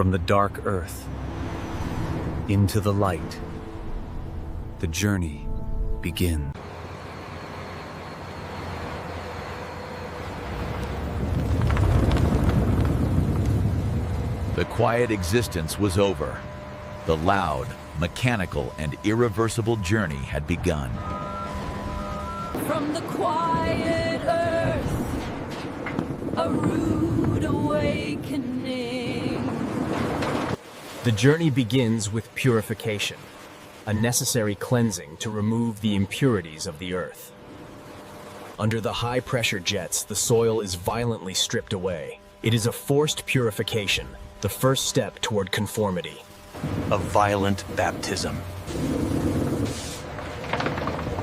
From the dark earth into the light, the journey begins. The quiet existence was over. The loud, mechanical, and irreversible journey had begun. From the quiet earth, a rude awakening. The journey begins with purification, a necessary cleansing to remove the impurities of the earth. Under the high-pressure jets, the soil is violently stripped away. It is a forced purification, the first step toward conformity. A violent baptism.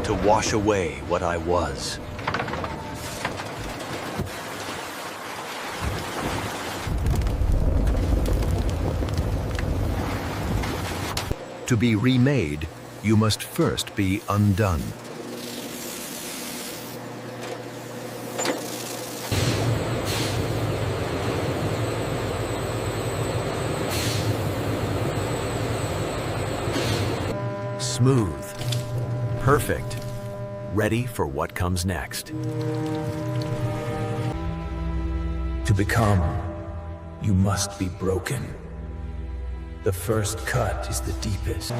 To wash away what I was. To be remade, you must first be undone. Smooth, perfect, ready for what comes next. To become, you must be broken. The first cut is the deepest.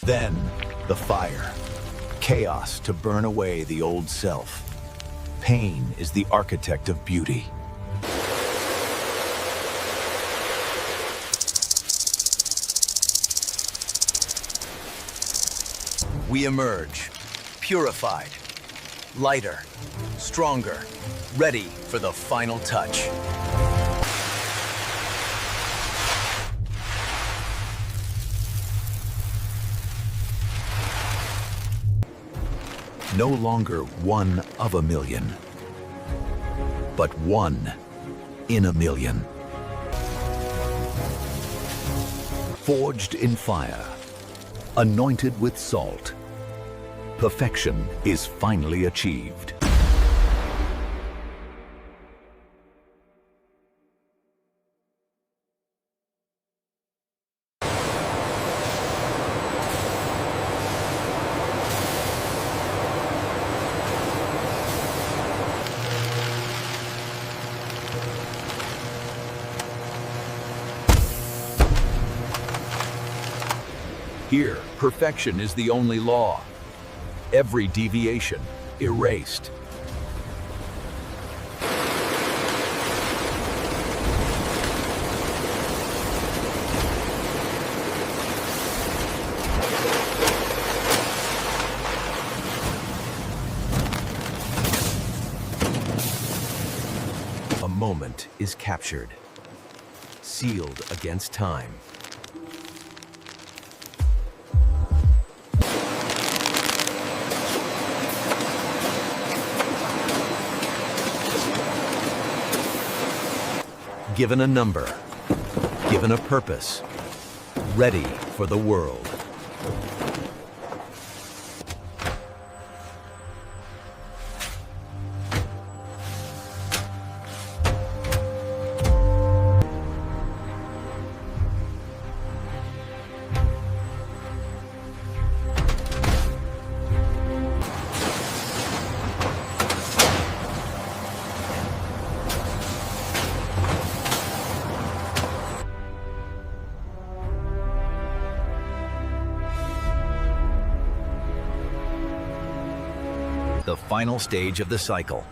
Then, the fire. Chaos to burn away the old self. Pain is the architect of beauty. We emerge, purified, lighter, stronger, ready for the final touch. No longer one of a million, but one in a million. Forged in fire, anointed with salt, perfection is finally achieved. Here, perfection is the only law. Every deviation erased. A moment is captured, sealed against time. Given a number, given a purpose, ready for the world. The final stage of the cycle.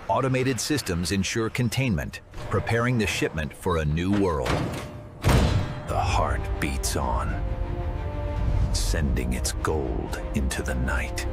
Automated systems ensure containment, preparing the shipment for a new world. The heart beats on, sending its gold into the night.